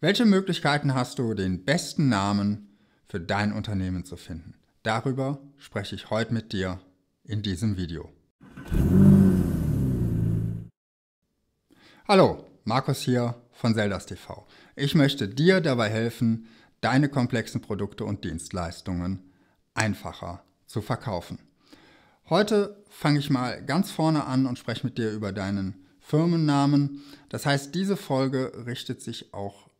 Welche Möglichkeiten hast du, den besten Namen für dein Unternehmen zu finden? Darüber spreche ich heute mit dir in diesem Video. Hallo, Markus hier von Zeldas TV. Ich möchte dir dabei helfen, deine komplexen Produkte und Dienstleistungen einfacher zu verkaufen. Heute fange ich mal ganz vorne an und spreche mit dir über deinen Firmennamen. Das heißt, diese Folge richtet sich auch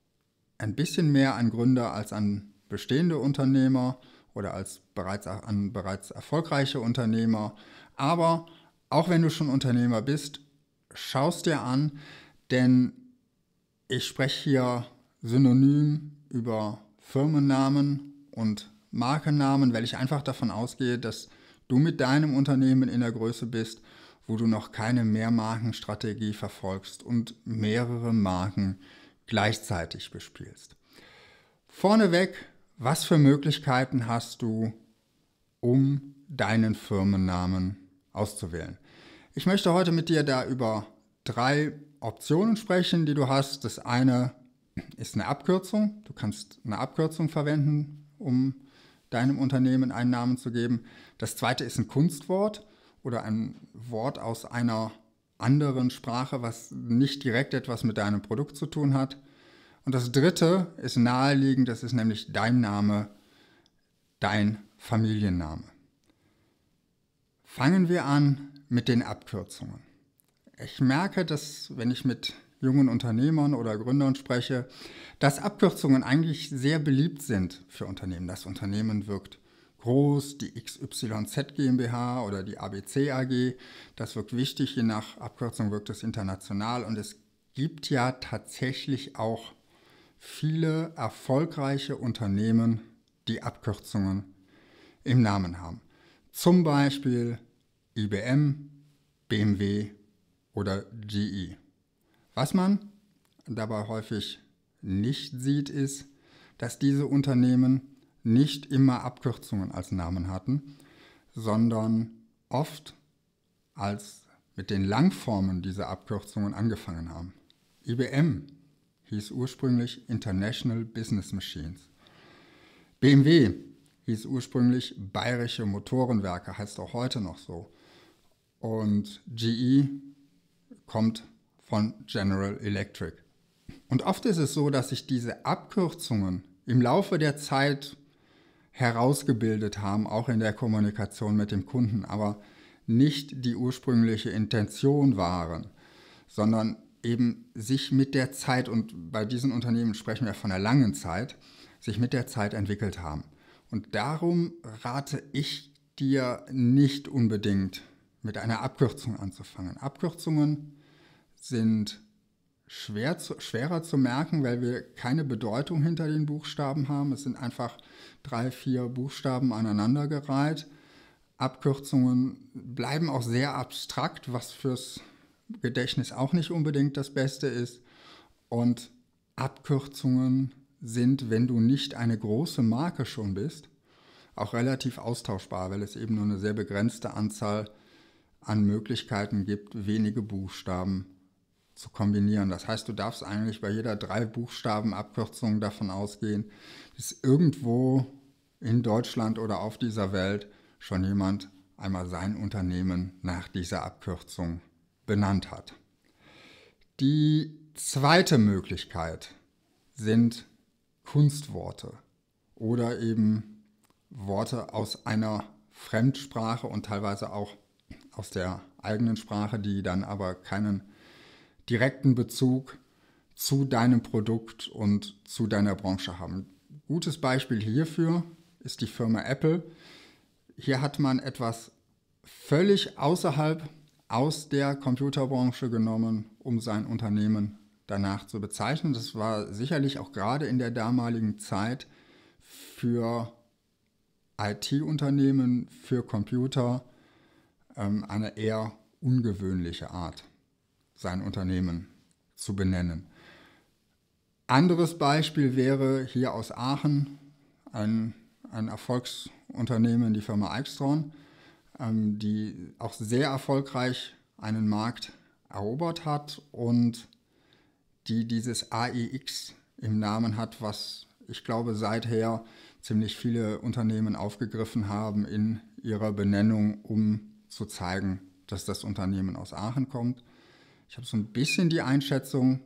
ein bisschen mehr an Gründer als an bestehende Unternehmer oder an bereits erfolgreiche Unternehmer. Aber auch wenn du schon Unternehmer bist, schau es dir an, denn ich spreche hier synonym über Firmennamen und Markennamen, weil ich einfach davon ausgehe, dass du mit deinem Unternehmen in der Größe bist, wo du noch keine Mehrmarkenstrategie verfolgst und mehrere Marken gleichzeitig bespielst. Vorneweg, was für Möglichkeiten hast du, um deinen Firmennamen auszuwählen? Ich möchte heute mit dir da über 3 Optionen sprechen, die du hast. Das eine ist eine Abkürzung. Du kannst eine Abkürzung verwenden, um deinem Unternehmen einen Namen zu geben. Das zweite ist ein Kunstwort oder ein Wort aus einer anderen Sprache, was nicht direkt etwas mit deinem Produkt zu tun hat. Und das dritte ist naheliegend, das ist nämlich dein Name, dein Familienname. Fangen wir an mit den Abkürzungen. Ich merke, dass, wenn ich mit jungen Unternehmern oder Gründern spreche, dass Abkürzungen eigentlich sehr beliebt sind für Unternehmen. Das Unternehmen wirkt groß, die XYZ GmbH oder die ABC AG, das wirkt wichtig, je nach Abkürzung wirkt es international und es gibt ja tatsächlich auch viele erfolgreiche Unternehmen, die Abkürzungen im Namen haben. Zum Beispiel IBM, BMW oder GE. Was man dabei häufig nicht sieht, ist, dass diese Unternehmen nicht immer Abkürzungen als Namen hatten, sondern oft mit den Langformen dieser Abkürzungen angefangen haben. IBM hieß ursprünglich International Business Machines. BMW hieß ursprünglich Bayerische Motorenwerke, heißt auch heute noch so. Und GE kommt von General Electric. Und oft ist es so, dass sich diese Abkürzungen im Laufe der Zeit herausgebildet haben, auch in der Kommunikation mit dem Kunden, aber nicht die ursprüngliche Intention waren, sondern eben sich mit der Zeit, und bei diesen Unternehmen sprechen wir von einer langen Zeit, sich mit der Zeit entwickelt haben. Und darum rate ich dir nicht unbedingt mit einer Abkürzung anzufangen. Abkürzungen sind schwerer zu merken, weil wir keine Bedeutung hinter den Buchstaben haben. Es sind einfach 3, 4 Buchstaben aneinandergereiht. Abkürzungen bleiben auch sehr abstrakt, was fürs Gedächtnis auch nicht unbedingt das Beste ist. Und Abkürzungen sind, wenn du nicht eine große Marke schon bist, auch relativ austauschbar, weil es eben nur eine sehr begrenzte Anzahl an Möglichkeiten gibt, wenige Buchstaben zu kombinieren. Das heißt, du darfst eigentlich bei jeder 3 Buchstaben Abkürzung davon ausgehen, dass irgendwo in Deutschland oder auf dieser Welt schon jemand einmal sein Unternehmen nach dieser Abkürzung benannt hat. Die zweite Möglichkeit sind Kunstworte oder eben Worte aus einer Fremdsprache und teilweise auch aus der eigenen Sprache, die dann aber keinen direkten Bezug zu deinem Produkt und zu deiner Branche haben. Gutes Beispiel hierfür ist die Firma Apple. Hier hat man etwas völlig außerhalb aus der Computerbranche genommen, um sein Unternehmen danach zu bezeichnen. Das war sicherlich auch gerade in der damaligen Zeit für IT-Unternehmen, für Computer eine eher ungewöhnliche Art, sein Unternehmen zu benennen. Anderes Beispiel wäre hier aus Aachen ein Erfolgsunternehmen, die Firma Aixtron, die auch sehr erfolgreich einen Markt erobert hat und die dieses AEX im Namen hat, was ich glaube seither ziemlich viele Unternehmen aufgegriffen haben in ihrer Benennung, um zu zeigen, dass das Unternehmen aus Aachen kommt. Ich habe so ein bisschen die Einschätzung,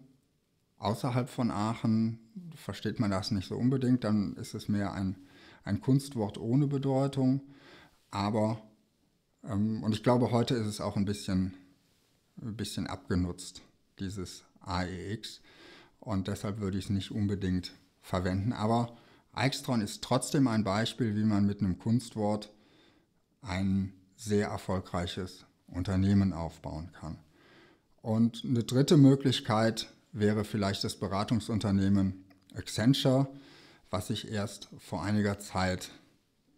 außerhalb von Aachen versteht man das nicht so unbedingt, dann ist es mehr ein Kunstwort ohne Bedeutung. Aber, und ich glaube, heute ist es auch ein bisschen abgenutzt, dieses AEX. Und deshalb würde ich es nicht unbedingt verwenden. Aber Aixtron ist trotzdem ein Beispiel, wie man mit einem Kunstwort ein sehr erfolgreiches Unternehmen aufbauen kann. Und eine dritte Möglichkeit wäre vielleicht das Beratungsunternehmen Accenture, was sich erst vor einiger Zeit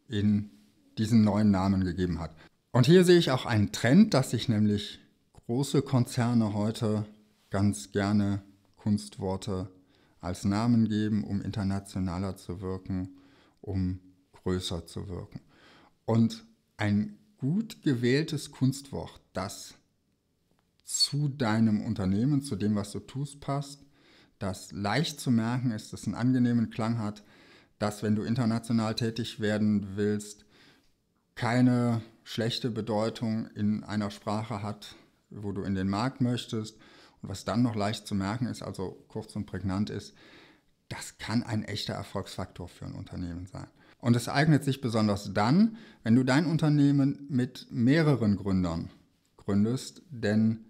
in diesen neuen Namen gegeben hat. Und hier sehe ich auch einen Trend, dass sich nämlich große Konzerne heute ganz gerne Kunstworte als Namen geben, um internationaler zu wirken, um größer zu wirken. Und ein gut gewähltes Kunstwort, das zu deinem Unternehmen, zu dem, was du tust, passt, das leicht zu merken ist, das einen angenehmen Klang hat, dass, wenn du international tätig werden willst, keine schlechte Bedeutung in einer Sprache hat, wo du in den Markt möchtest. Und was dann noch leicht zu merken ist, also kurz und prägnant ist, das kann ein echter Erfolgsfaktor für ein Unternehmen sein. Und es eignet sich besonders dann, wenn du dein Unternehmen mit mehreren Gründern gründest, denn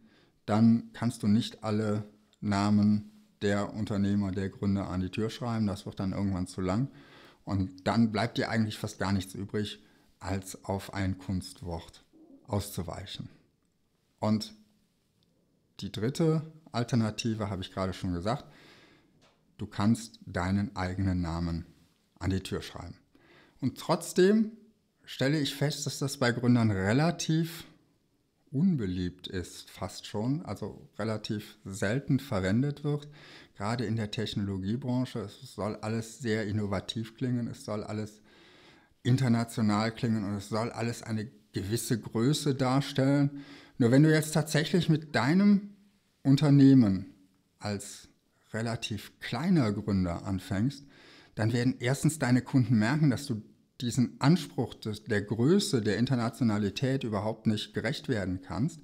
dann kannst du nicht alle Namen der Unternehmer, der Gründer an die Tür schreiben. Das wird dann irgendwann zu lang. Und dann bleibt dir eigentlich fast gar nichts übrig, als auf ein Kunstwort auszuweichen. Und die dritte Alternative habe ich gerade schon gesagt. Du kannst deinen eigenen Namen an die Tür schreiben. Und trotzdem stelle ich fest, dass das bei Gründern relativ unbeliebt ist, fast schon, also relativ selten verwendet wird, gerade in der Technologiebranche. Es soll alles sehr innovativ klingen, es soll alles international klingen und es soll alles eine gewisse Größe darstellen. Nur wenn du jetzt tatsächlich mit deinem Unternehmen als relativ kleiner Gründer anfängst, dann werden erstens deine Kunden merken, dass du diesen Anspruch der Größe, der Internationalität überhaupt nicht gerecht werden kannst.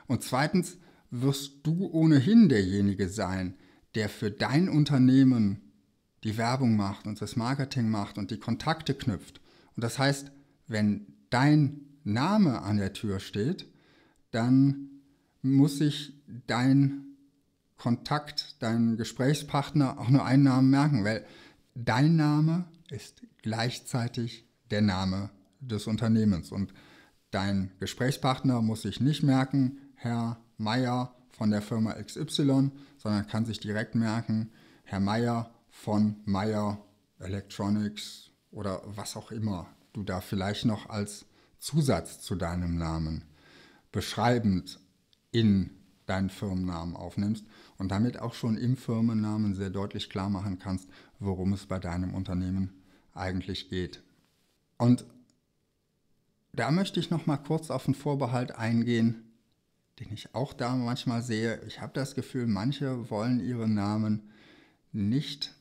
Und zweitens wirst du ohnehin derjenige sein, der für dein Unternehmen die Werbung macht und das Marketing macht und die Kontakte knüpft. Und das heißt, wenn dein Name an der Tür steht, dann muss sich dein Kontakt, dein Gesprächspartner auch nur einen Namen merken, weil dein Name ist gleichzeitig der Name des Unternehmens. Und dein Gesprächspartner muss sich nicht merken, Herr Meier von der Firma XY, sondern kann sich direkt merken, Herr Meier von Meier Electronics oder was auch immer du da vielleicht noch als Zusatz zu deinem Namen beschreibend in deinen Firmennamen aufnimmst und damit auch schon im Firmennamen sehr deutlich klar machen kannst, worum es bei deinem Unternehmen eigentlich geht. Und da möchte ich noch mal kurz auf einen Vorbehalt eingehen, den ich auch da manchmal sehe. Ich habe das Gefühl, manche wollen ihren Namen nicht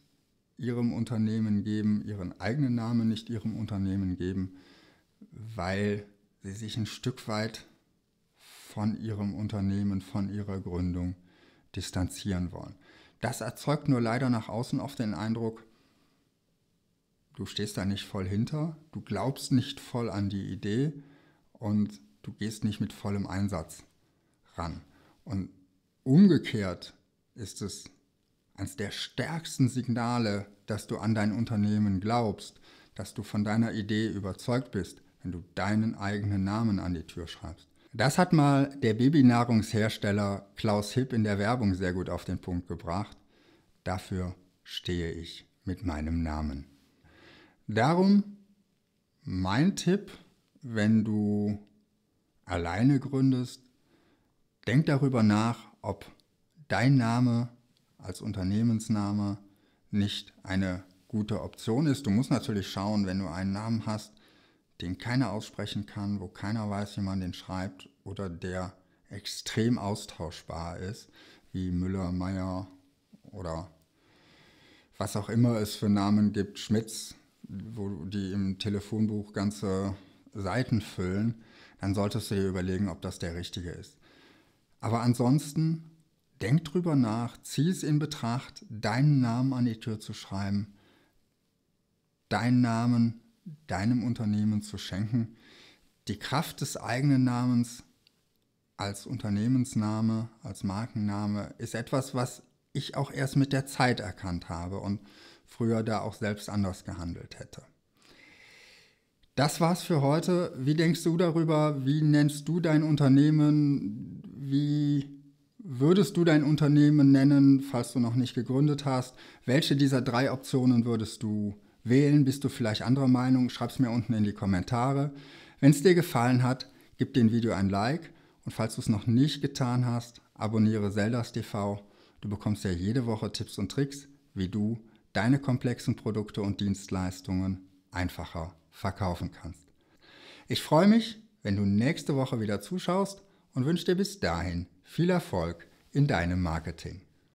ihrem Unternehmen geben, ihren eigenen Namen nicht ihrem Unternehmen geben, weil sie sich ein Stück weit von ihrem Unternehmen, von ihrer Gründung distanzieren wollen. Das erzeugt nur leider nach außen oft den Eindruck, du stehst da nicht voll hinter, du glaubst nicht voll an die Idee und du gehst nicht mit vollem Einsatz ran. Und umgekehrt ist es eines der stärksten Signale, dass du an dein Unternehmen glaubst, dass du von deiner Idee überzeugt bist, wenn du deinen eigenen Namen an die Tür schreibst. Das hat mal der Babynahrungshersteller Klaus Hipp in der Werbung sehr gut auf den Punkt gebracht. Dafür stehe ich mit meinem Namen. Darum mein Tipp, wenn du alleine gründest, denk darüber nach, ob dein Name als Unternehmensname nicht eine gute Option ist. Du musst natürlich schauen, wenn du einen Namen hast, den keiner aussprechen kann, wo keiner weiß, wie man den schreibt oder der extrem austauschbar ist, wie Müller, Meier oder was auch immer es für Namen gibt, Schmitz, wo die im Telefonbuch ganze Seiten füllen, dann solltest du dir überlegen, ob das der richtige ist. Aber ansonsten, denk drüber nach, zieh es in Betracht, deinen Namen an die Tür zu schreiben, deinen Namen deinem Unternehmen zu schenken. Die Kraft des eigenen Namens als Unternehmensname, als Markenname ist etwas, was ich auch erst mit der Zeit erkannt habe und früher da auch selbst anders gehandelt hätte. Das war's für heute. Wie denkst du darüber? Wie nennst du dein Unternehmen? Wie würdest du dein Unternehmen nennen, falls du noch nicht gegründet hast? Welche dieser 3 Optionen würdest du wählen? Bist du vielleicht anderer Meinung? Schreib's mir unten in die Kommentare. Wenn es dir gefallen hat, gib dem Video ein Like. Und falls du es noch nicht getan hast, abonniere Zeldas TV. Du bekommst ja jede Woche Tipps und Tricks, wie du deine komplexen Produkte und Dienstleistungen einfacher verkaufen kannst. Ich freue mich, wenn du nächste Woche wieder zuschaust und wünsche dir bis dahin viel Erfolg in deinem Marketing.